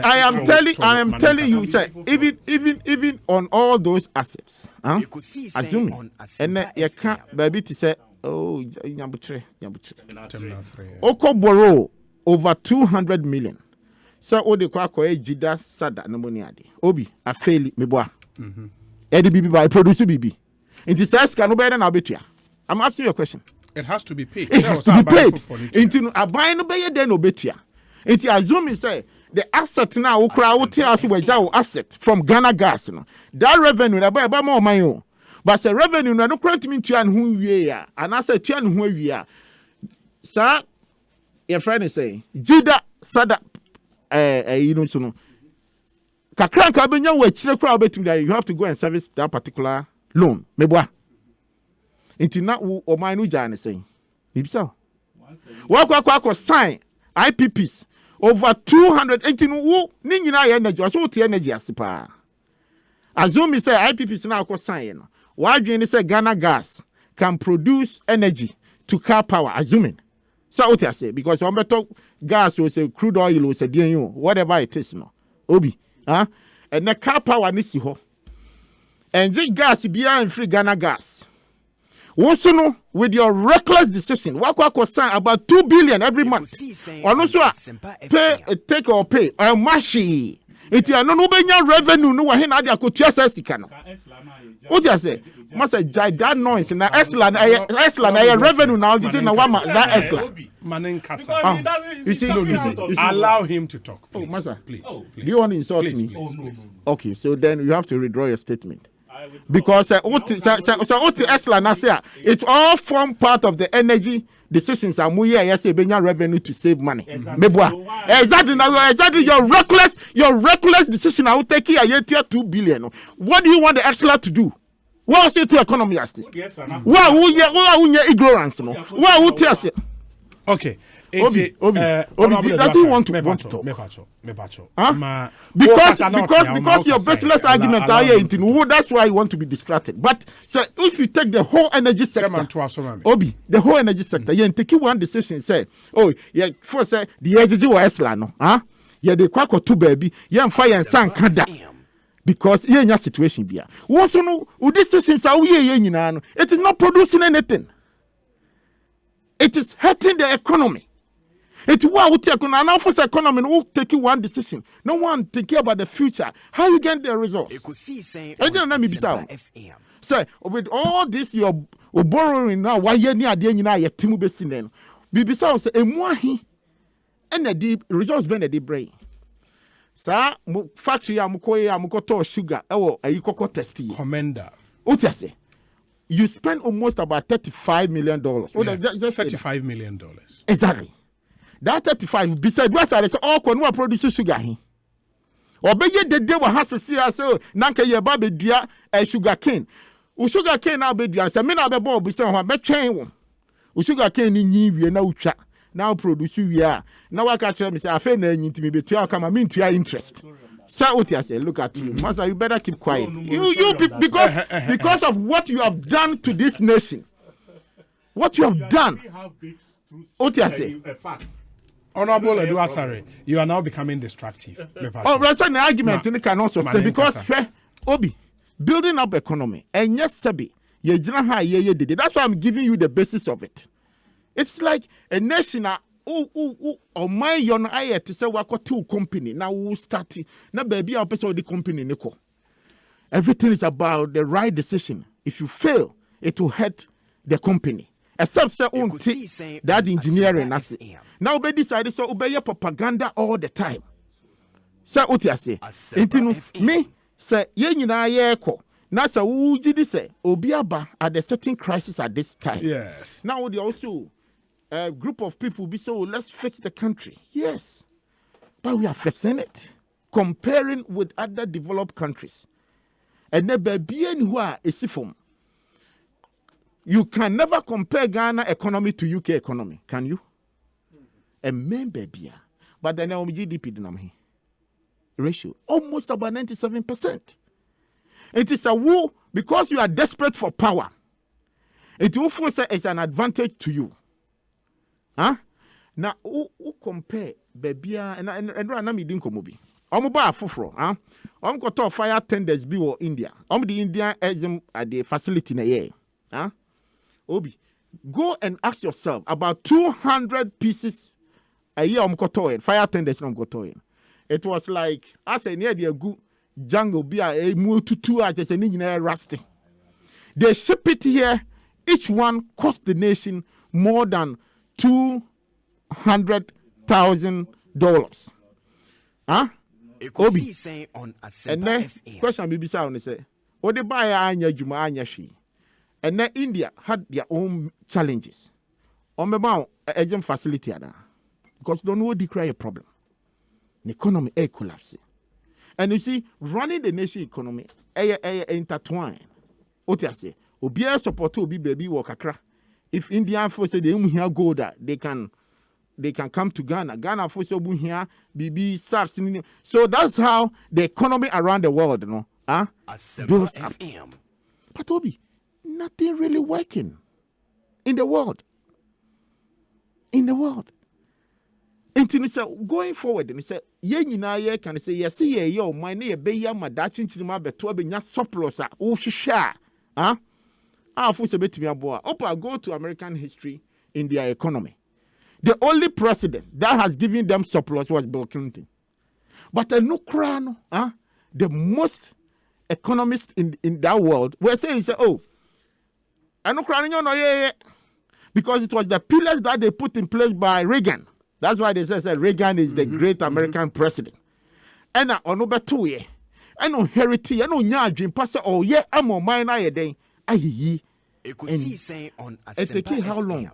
D: I am telling you, sir. Even on all those assets, assuming, and you can't, baby, to say, oh, Yambutre. Oko borrow over 200 million. So o de kwa jida sada no money ade obi a fail me boa edi bibi by produce bibi inti size can no be na obetua. I'm asking you a question.
A: It has to be paid.
D: It has to be paid. Inti aban no be den obetua. Inti assume say the asset now wo kra wo te ase waja asset from Ghana Gas no that revenue na ba more man but the revenue no kra timi tua ne ho wie ya and asset tua ne ho wie ya sa your friend is saying jida sada so no kakranka benya we chire kra obetum that you have to go and service that particular loan meboa inti na wo oman no jane say bibisa wa sign IPPs over 200 inti no wo ni nyina ya energy so te energy asipa azumi say IPPs na ko sign no wa dwen ni say Ghana Gas can produce energy to car power assuming. So what I say because on better gas or say crude oil or say DNU, whatever it is no. Obi, and the car power nisi ho. And the gas be in free Ghana Gas. Also no with your reckless decision, what sign about 2 billion every month. Or also pay take or pay or mashi. It ya no benya revenue no wa he na dia ko tua sika no. What you say? Must say that noise na Esla na revenue now did na one that Esla.
A: Manenkasa. You see, allow him to talk. Please.
D: Oh, Master,
A: please.
D: Do you want to insult me?
A: No.
D: Okay, so then you have to withdraw your statement. Because Esla na say it all form part of the energy decisions are muya say benya revenue to save money. Exactly your reckless decision I will take here 2 billion. What do you want the Esla to do? What is it to economy as this? Why who ignorance no? Why who tell us?
A: Okay.
D: Obi doesn't want to talk. Huh? Because your baseless argument are here that's why you want to be distracted. But so if you take the whole energy sector, Obi, the whole energy sector, you take one decision say, oh, yeah, first say the energy was Esla no. Huh? Yeah, the kwako two baby, yeah, fire and sun kada. Because here in your situation be also no decisions are it is not producing anything. It is hurting the economy. It will take on an office economy will take one decision. No one take care about the future. How you get the results?
C: Ekosiisen
D: I don't know me
C: Asempa
D: bisa.
C: FM.
D: Say with all this you're borrowing now, why you near the end you timu be seen then. Bibisa say emu ahi and the results been the brain. Sa factory amukoye amukoto sugar ewo ayi koko test yi.
A: Commander.
D: What you say? You spend almost about $35 million.
A: Yeah, $35 million.
D: Exactly. That 35 beside what I say all kon produce sugar he. Obeye the day we has to see us nanka ye ba be dua sugar cane. U sugar cane na be dua say me na be bo be say ho be twen wo. U sugar cane ni nyi wie na utwa. Now produce wie a. Na wa ka tell me say afa na nyi ntimi be tua kama me ntua interest. Say what you say, look at you. Master, you better keep quiet. Because of what you have done to this nation. What you have done. What you say?
A: Honorable Edu Asare, you are now becoming destructive.
D: Oh, that's an argument you cannot sustain because Obi, building up economy and yes, Sabi, that's why I'm giving you the basis of it. It's like a nation. Oh my yon aye to say wako two company now we start na baby our person the company niko. Everything is about the right decision. If you fail, it will hurt the company. Except say that engineering as now be decided so obey propaganda all the time. Say what you say. Intinu me say ye nyina ye ko. Na say who did say obi aba at a certain crisis at this time.
A: Yes.
D: Now they also a group of people be so let's fix the country. Yes, but we are fixing it, comparing with other developed countries. And never be anywhere is from. You can never compare Ghana economy to UK economy, can you? And men baby, but then our GDP dynamic ratio almost about 97%. It is a war because you are desperate for power. It will force as an advantage to you. Huh? Now, who compare baby and run me dinko mobi. Ba fufro, huh? Got to fire tenders be or India. The Indian exam at the facility in a year. Huh? Obi, go and ask yourself about 200 pieces a year fire tenders not gotoin. It was like I say near the good jungle be a move to 2 hours and engineer rusty. They ship it each one cost the nation more than $200,000. Huh? Obi. And then question me bisa say, what they buy anya juma anya shi. And then India had their own challenges. On the bound agent facility because don't know decry a problem. The economy collapse. And you see, running the nation economy intertwined. What you say? Obi support to be baby work akra. If Indian folks say they here gold, they can come to Ghana. Ghana folks say here BB SARS. So that's how the economy around the world, you know, builds up. But Obi, nothing really working in the world. And say going forward, and say ye nyina ye can say yes ye yo my ne be ya madachi nchirima beto be nya surplus a wo hwehwe for say betimi aboa. Opa go to American history in their economy. The only president that has given them surplus was Bill Clinton. But the the most economists in that world were saying, oh, because it was the pillars that they put in place by Reagan. That's why they say Reagan is the great American president. And on over 2 years, I know heritage, I know dream pastor, oh yeah, I'm on mine, I then.
C: Ekosiisen on
D: It
C: Asempa
D: took how long?
C: FM.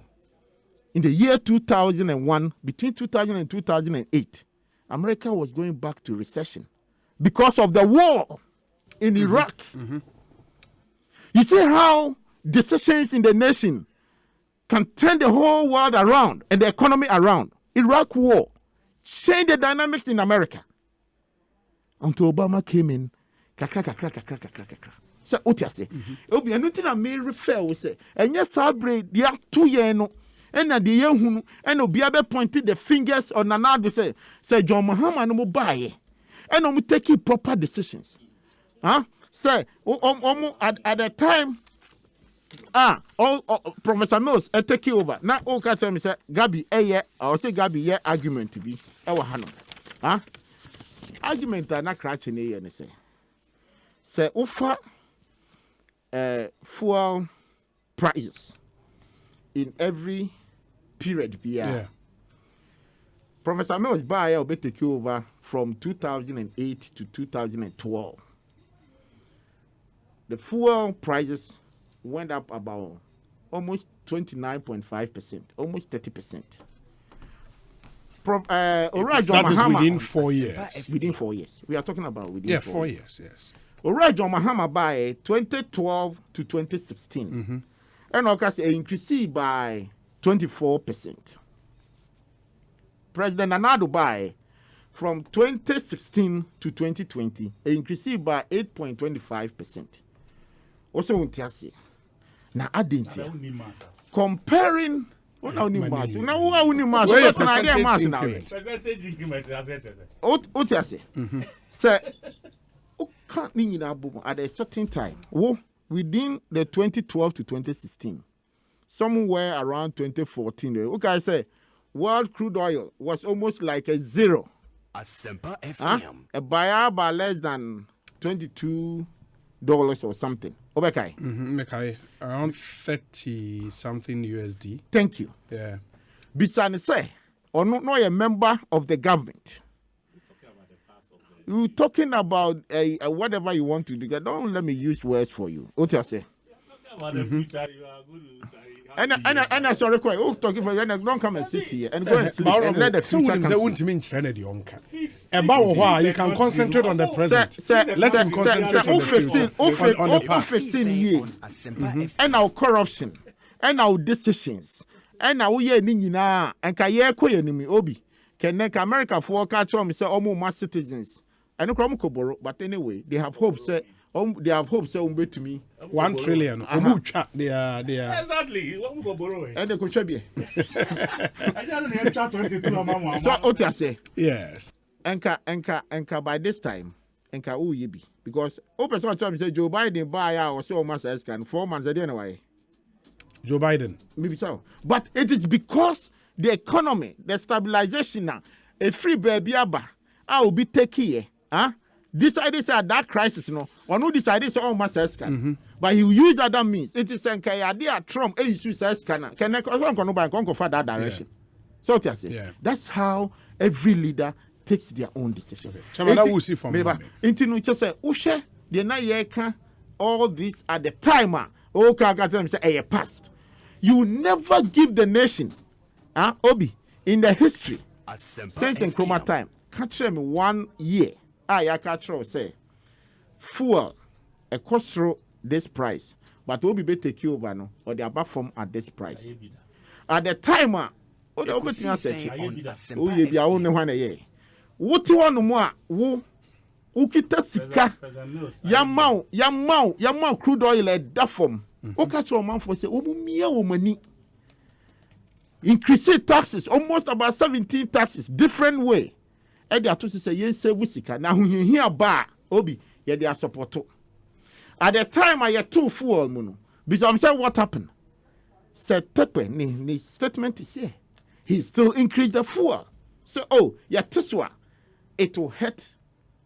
D: In the year 2001, between 2000 and 2008, America was going back to recession because of the war in Iraq. You see how decisions in the nation can turn the whole world around and the economy around. Iraq war changed the dynamics in America. Until Obama came in, So what you say? Obi anything I may refer we say. And yes, sabre they are 2 years no. And na the year hunu and obi abe pointed the fingers on another say John Mahama no mo buy. And no taking proper decisions. Say at the time Professor Mills take over. Now all can tell me say Gabi or say Gabi argument to be hano. Argument na crash ni and say offer fuel prices in every period.
A: Yeah.
D: Professor Mills buy will take over from 2008 to 2012. The fuel prices went up about almost 29.5%, almost 30%.
A: That is within 4 years.
D: Within 4 years. We are talking about within
A: 4 years, yes.
D: Orajon Mahama by 2012 to 2016. And Okas increased by 24%. President Nana by from 2016 to 2020, increased by 8.25%. Also, now adding comparing. Now who are we mass?
A: Where your
B: Percentage increment.
D: What you say? Say, can't mean at a certain time. Within the 2012 to 2016, somewhere around 2014. Okay, I say, world crude oil was almost like a zero. A buyer by less than $22 or something.
A: Okay, around 30 something USD.
D: Thank you.
A: Yeah.
D: Bisani say, or not a member of the government. You're talking about whatever you want to do. Don't let me use words for you. What you say?
B: About the future, you are good.
D: And I sorry, talking about don't come and sit here and go and sleep and let the future come.
A: You can concentrate on the present. Let him concentrate on the future.
D: And our corruption and our decisions and our year nina and kaye koyenimi obi can America for catch on say almost citizens. I know Kromko, but anyway, they have hopes. They have hopes. To me,
A: 1 trillion. They are.
B: Exactly. What we go borrow?
D: And the Kuchabi.
B: I don't know. 22.
D: So what you say?
A: Yes.
D: Enka. By this time, Enka who ye be because open some time say Joe Biden buy or so almost as can 4 months a day anyway.
A: Joe Biden.
D: Maybe so, but it is because the economy, the stabilization now, a free baby aba, I will be taking here. Decided that crisis, or no decided almost as can. But he will use other means. It is an idea Trump a use as can also go for that direction. So to say, that's how every leader takes their own decision.
A: That will see from me.
D: Into just say, Usha, the na all this at the timer. Okay, say a past. You never give the nation, Obi, in the history since in Chroma time. Catch them 1 year. I catch say fuel a cost this price, but will be take you over no or they are back from at this price. At the timer, what the other thing I said, oh, you be only 1 a year. What you want more? Ukita sika yamau crude oil at that form. Okay, to a man for say, money. Increase taxes, almost about 17 taxes, different way. And they are to say, yes, say, Wisika. Now, when you hear bar, Obi, yeah, they are support. At the time, I had 2 fuel, Muno. Because I'm saying, what happened? Said Tepe, his statement is here. He still increased the fuel. So, yeah, Tiswa, it will hurt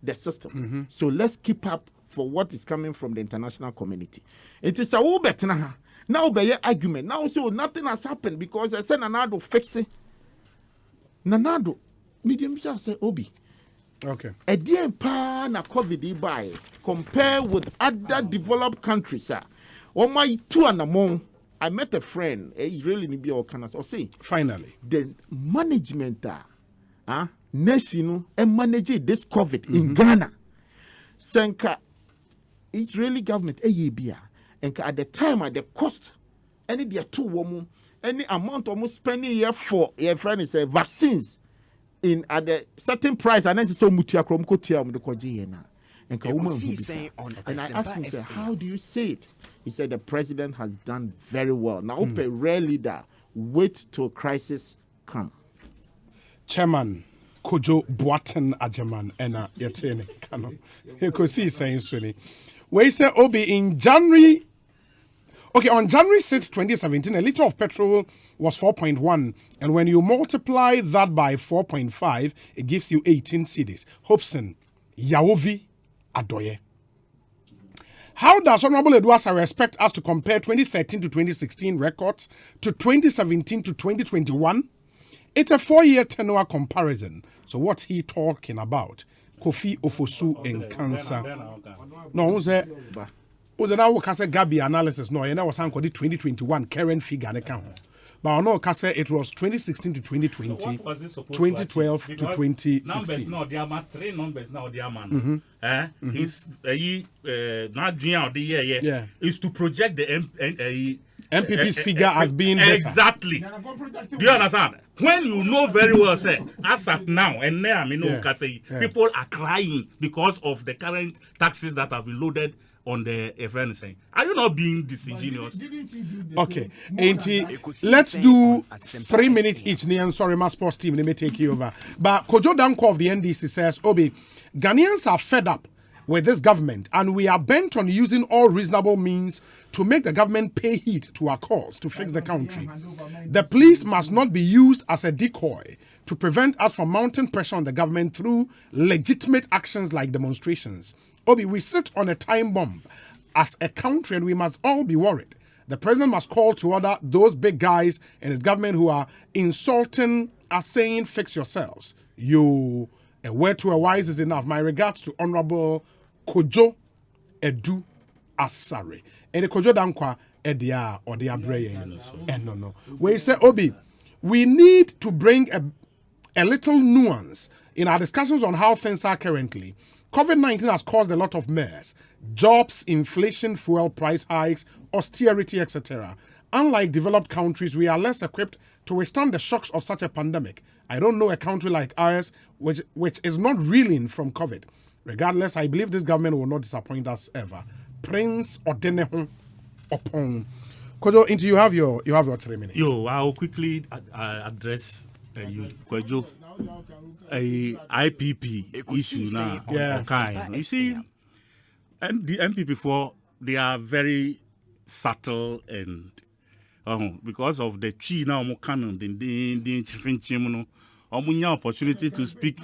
D: the system. So let's keep up for what is coming from the international community. It is a little bit now by your argument. Now so nothing has happened because I said Nanado fix it. Nanado medium say Obi.
A: Okay.
D: A dear pa na COVID by compare with other developed countries, sir. On my 2 and a month, I met a friend, Israeli Nibi or Canas, or say
A: finally
D: the management nation and manage this COVID in Ghana. Senka Israeli government and at the time at the cost any there 2 women any amount almost spending here for your friend is vaccines in at the certain price and then so mutia krom kotia the koji na and I asked him say, how do you say it? He said the president has done very well. Now a rare leader wait till crisis come.
A: Chairman Kojo Boaten Ajaman ena yetene kano Ekosiisen swini. We say Obi in January Okay, on January 6, 2017, a liter of petrol was 4.1. And when you multiply that by 4.5, it gives you 18 cedis. Hobson, Yaovi, Adoye. How does Honorable Eduasa expect us to compare 2013 to 2016 records to 2017 to 2021? It's a 4-year tenure comparison. So what's he talking about? Kofi Ofosu and cancer. No, who's that? Was now Gabi analysis? No, and I was the 2021 current figure account. But I know it was 2016 to 2020, so 2012 to 2016.
B: Numbers now, there are 3 numbers now, dear man. His not dream out the year is to project the
A: MPP's figure as being better.
B: Exactly. Do you understand? When you know very well, say, as at now, and now, people are crying because of the current taxes that have been loaded on the FNC. Are you not being disingenuous?
A: Okay. Let's do 3 minutes each. And sorry, my sports team, they may take you over. But Kojo Danko of the NDC says, Obi, Ghanaians are fed up with this government, and we are bent on using all reasonable means to make the government pay heed to our cause to fix the country. The police must not be used as a decoy to prevent us from mounting pressure on the government through legitimate actions like demonstrations. Obi, we sit on a time bomb as a country, and we must all be worried. The president must call to order those big guys in his government who are insulting us, saying, fix yourselves. You, a word to a wise is enough. My regards to Honorable Kojo Edu Asare. And the Kojo Dankwa Edia or the Abreye. And no. We say, Obi, we need to bring a little nuance in our discussions on how things are currently. COVID-19 has caused a lot of mess. Jobs, inflation, fuel price hikes, austerity, etc. Unlike developed countries, we are less equipped to withstand the shocks of such a pandemic. I don't know a country like ours which is not reeling from COVID. Regardless, I believe this government will not disappoint us ever. Prince Odenehon Opon. Kojo, you have your 3 minutes.
B: I'll quickly address you, Kojo. A IPP issue now.
A: Yes.
B: You see, and the MPP4, they are very subtle and because of the chi now mo canon the opportunity to speak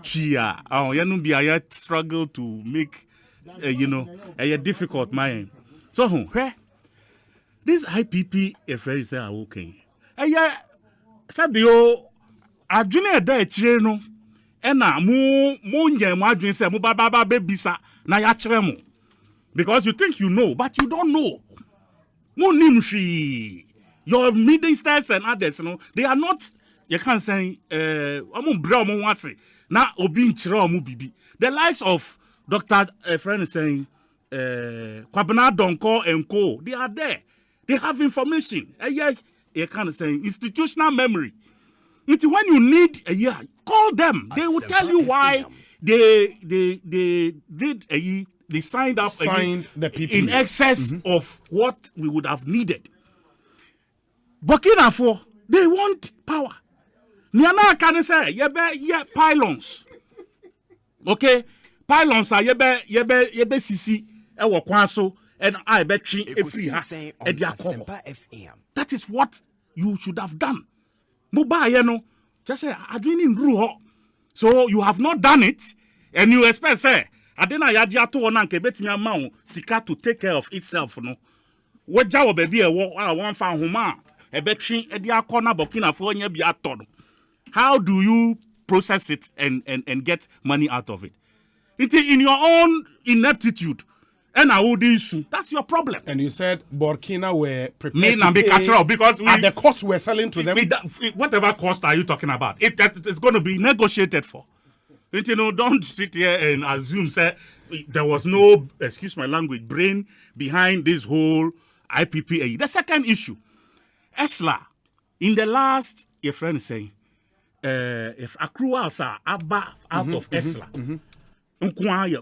B: chi I struggle to make a difficult mind. So where this IPP if I say okay. Sabio adwene da akire no na mo nya mo adwene say mo baba bebisa na ya kire mo because you think you know but you don't know. Mo nimshi your ministers and others they are not you can't say omo bra omo wase na obi nkire omo bibi. The likes of Dr. Friend is saying Kwabena Donko and Co, they are there. They have information. You can't say institutional memory. When you need a year, call them. They will tell you why they did they signed up
A: the PPA
B: in excess of what we would have needed. Burkina Faso, they want power. Niana can say pylons. Okay, pylons are yebe sisi ewo kwaso and I bet she free ha. That is what you should have done. Just say so you have not done it and you expect say adena yaji ato wona nke betimi ama sika to take care of itself no woja wo baby one fan homa e betwi e dia akọ na Burkina Faso nya bi ato no. How do you process it and get money out of it? In your own ineptitude and that's your problem.
A: And you said Burkina were prepared to
B: pay because
A: at the cost we're selling to them.
B: Whatever cost are you talking about? It's going to be negotiated for. Don't sit here and assume say there was no, excuse my language, brain behind this whole IPPA. The second issue, ESLA, in the last, your friend is saying, if accruals are out of ESLA,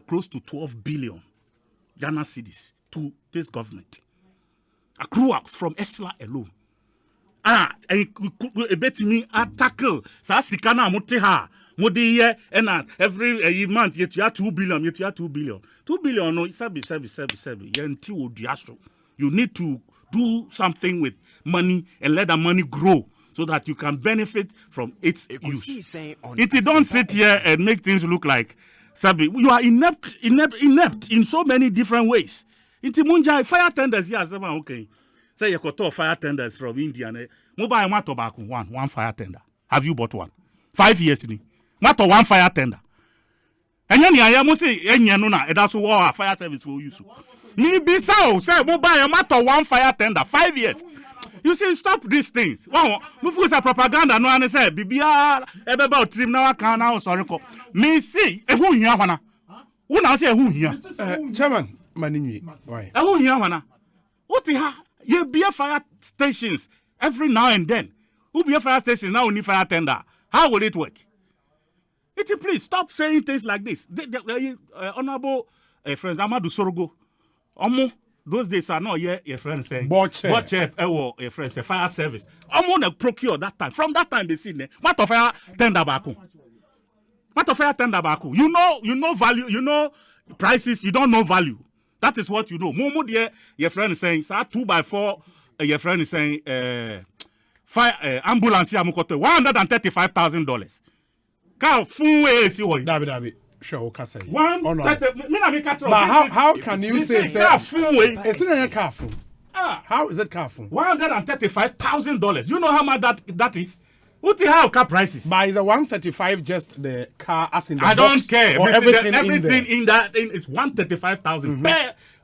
B: close to 12 billion Ghana cedis to this government. Accruals from ESLA alone. And bet me tackle Sasikana Moteha. Modi and every month yet you have 2 billion, 2 billion. 2 billion no sabi. Yenti wo diastro. You need to do something with money and let the money grow so that you can benefit from its use. If you don't sit here and make things look like Sabi, you are inept in so many different ways. Inti munja fire tenders here, okay. Say you got fire tenders from India. Mobile want tobacco one fire tender. Have you bought one? 5 years ni. What one fire tender? And then I must say, that's what fire service will use. Me be so say mobile matter one fire tender 5 years. You say stop these things. Wow, move a propaganda. No one say bibia about trim now can now sorry. Me see who here wana. Who now say who here?
A: Chairman, Maninwi. Why?
B: Who here wana? What ha? You be a fire stations every now and then. Who be a fire station now only fire tender? How will it work? Please stop saying things like this. Honorable friends, Amadou Sorogo, those days are not yet your friends saying. Watch your friends say fire service. I'm gonna procure that time. From that time they see what of fire tender baku. What of fire tender baku? You know value, you know prices, you don't know value. That is what you know. Momo dear your friend is saying, sir, 2x4, your friend is saying fire ambulance here $135,000. Car full way see what
A: David. Sure, Kasa.
B: But
A: how can you say it's not a car phone? How is it car phone?
B: $135,000. You know how much that is? What the hell car prices?
A: By the 135 just the car as in the
B: I
A: box,
B: don't care.
A: Or
B: everything in that thing is 135,000.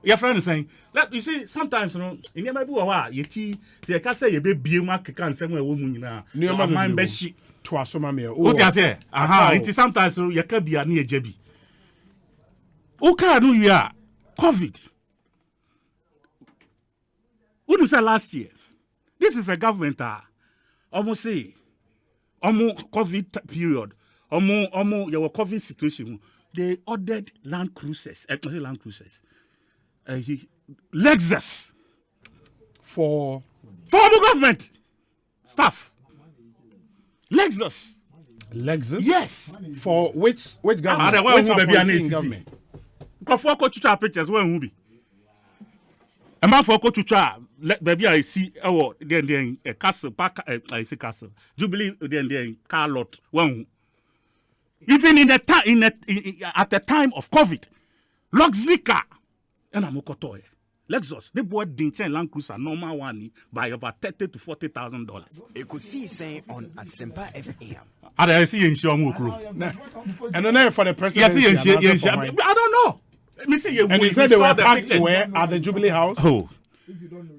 B: Your friend is saying, you see, sometimes you know, in your Bible, you see, you can say you be BMA can say we woman na. Mind be shit. What you say? It is sometimes you can be a near JB. Okay, no, you are COVID. What did you say last year? This is a government almost say COVID period, your COVID situation. They ordered land cruisers, Lexus
A: for
B: the government staff. Lexus. Yes.
A: For which government? Which government?
B: Because for chucha pictures when who be? A man for chucha baby I see then a castle park I see castle. Jubilee then car lot when even at the time of COVID, luxury car and I'm Okotoye. Lexus, they bought Dinchen Land Cruiser normal one by about $30,000 to $40,000.
C: Ekosiisen on Asempa FM.
B: I see in Shomukru.
A: And then for the president,
B: I don't know. Let me see.
A: And you said they were packed where at the Jubilee House.
B: Oh,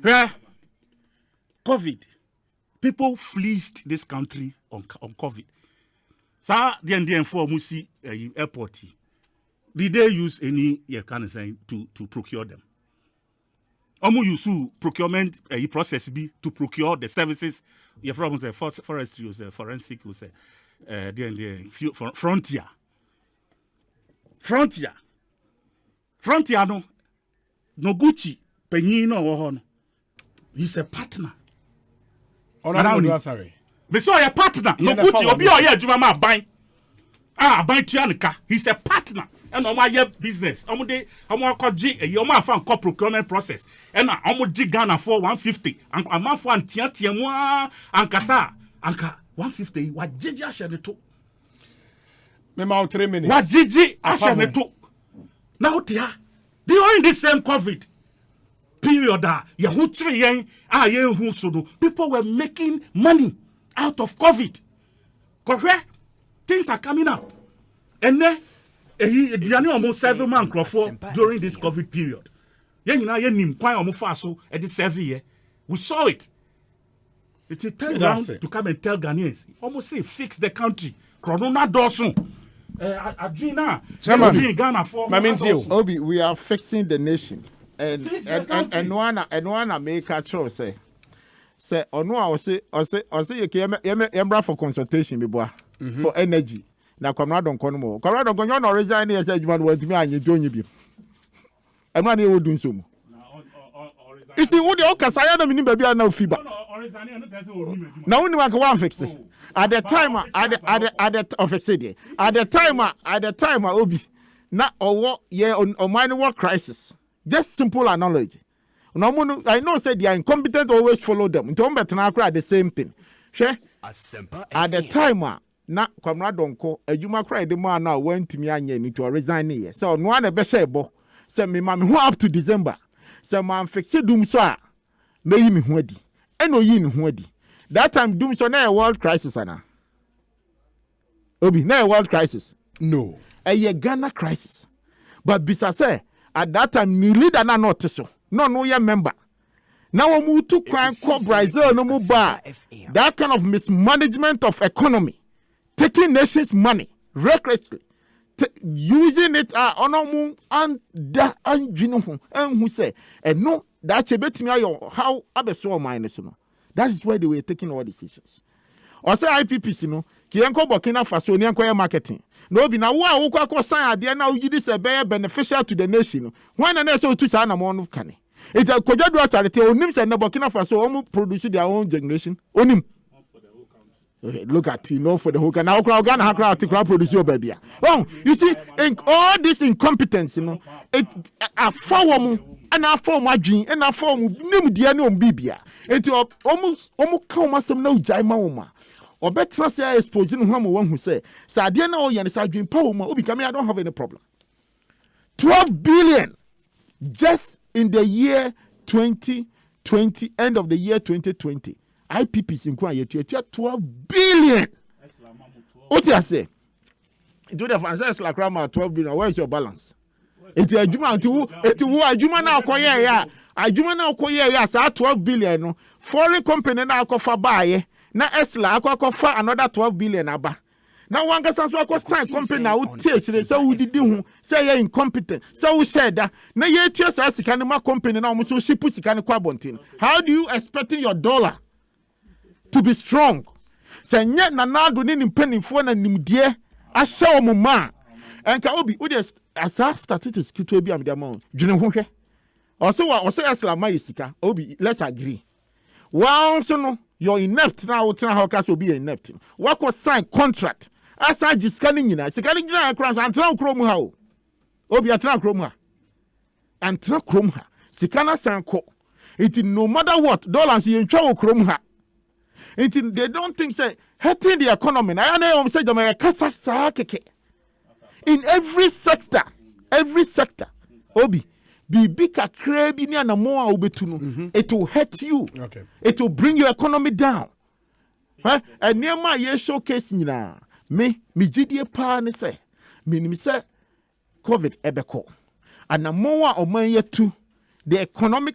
B: yeah. COVID, people fleeced this country on COVID. So the for Musi airport. Did they use any kind of thing to procure them? Omu use procurement process B to procure the services. Your from say forestry, was forensic, was frontier. Frontier no Gucci Penino or he's a partner.
A: Sorry.
B: But so a partner. No Gucci obi oye adwuma ban. Ban tuanika. He's a partner. And on my business, I'm a procurement process. And I'm Ghana for 150. And I'm for Tia and Kasa. Anka 150. What did you share the two?
A: Memo 3 minutes.
B: What did you share the two? Now, Tia, they are in the same COVID period. People were making money out of COVID. Correct? Things are coming up. And then, almost 7 months during this COVID period. We saw it. It turned around to come and tell Ghanaians, almost say, fix the country. Corona Dawson. Ghana for
D: Obi, we are fixing the nation. And one make a choice say ono I say you can for consultation for energy. Na kwamna don kono mo kwamna don konyo no resign here say adwuma no wantimi anye jonye bi emra na e wodun so mu isi wo de o kasa ya na mini ba bia na ofi ba na woni man ka wan fix at the time at the time obi na owo ye on mine war crisis just simple analogy No, I know say they are incompetent, always follow them. Nti ombetena akra the same thing. Hwe at the time na Kwamra Donko adwuma kra de ma na wantimi anya ni to resign here. So no one be say bo. Say me ma me ho up to December. Say man fix dum so a meyi me ho adi. Eno yi ne ho adi. That time dum so na a world crisis ana. Obi na a world crisis.
A: No.
D: A Ghana crisis. But bisa say at that time ni leader na not so. No ya member. Now we to call Brazil no more bar. That kind of mismanagement of economy, taking nations' money recklessly, using it on and that and who say and no that bet me how abeso minus no. That is why they were taking all decisions. Or say IPPC no, Kianko Burkina Faso nianko marketing. No be na wa wo kwa sign ade na uji this be beneficial to the nation. When na so to say na mo no kane. It a kodwa do asarete onim say na Burkina Faso omu produce their own generation. Onim. Okay, look at for the whole country. Now Ghana ha crowd to crowd produce your baby. Oh, you see all this incompetence, it a form and a form adwin and a form nim dia ne ombibia. It almost come some no jaima oma. Or better say exposing him one who say, Sadia na oya ne sadwin pa oma obi come I don't have any problem. 12 billion just in the year 2020, end of the year 2020. IPPs in Kwa yet 12 billion. What do you say? Do the Francis like 12 billion. Where's your balance? It is Juma to it was Juma now koye ya. Juma now koye ya sa 12 billion no. Foreign company na akofa buy na Esla akofa another 12 billion aba. Now one can sign company now take so we did do say you're incompetent. So we said that na ye tia sa sikanima company now so ship sikanima bontin. How do you expect your dollar to be strong? Say nyet na nado ni mpanimfo na nimdie ahye omuma. Enka obi wo dey asa statistics kitwa bi am dey ma dwene ho hwe. Also asla ma yesika obi let's agree. Once no you're inept now what how can so be inept. What was sign contract? Asa jiskani nyina sikani nyina akran antran krom ha o. Obi atran krom ha. Antran krom ha. Sikana sanko. It no matter what dollars you ntwa krom ha. It they don't think say hurting the economy. I know say Jamaica kasa sa keke. In every sector, Obi, be kakra bi ni anamo a obetu no, it will hurt you.
A: Okay.
D: It will bring your economy down. Huh? And near my year showcase nyina, me gidie pa ne say, me say COVID ebeko. Anamo a oman yetu the economic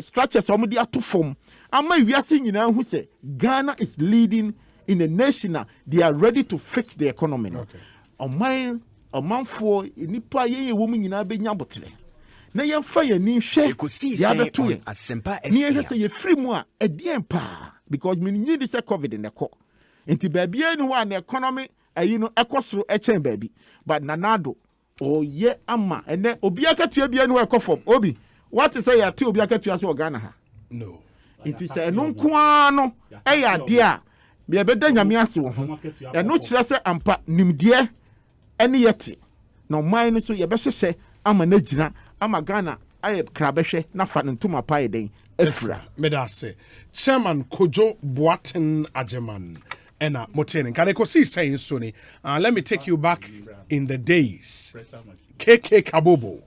D: structures omudi ato form. Ama we are seeing who say Ghana is leading in a nation now. They are ready to fix the economy. Okay. A man for nipa ye woman in Abenya botle. Na ye fire ni hwe.
C: Ekosiisen
D: Ya beto ye.
C: Asempa
D: Ni ye say ye free mu a edien pa because me need this COVID in the co. Enti baby enu wa na economy ekosoro echen baby. But nanado o ye ama ene obi akatua bia enu ekofom. Obi what is say ya ti obi akatua so Ghana ha?
A: No.
D: It is a no kwano eya dia me ebeda nyame ase wo ho e no kire se ampa nimdie ene yeti no man no so ye behyehyɛ ama na gina ama Ghana aye krabehwe na fa ntuma pae den afura
A: Medase Chairman Kojo Boaten Ajeman ena motene can Ekosiisen so ni let me take you back in the days KK Kabobo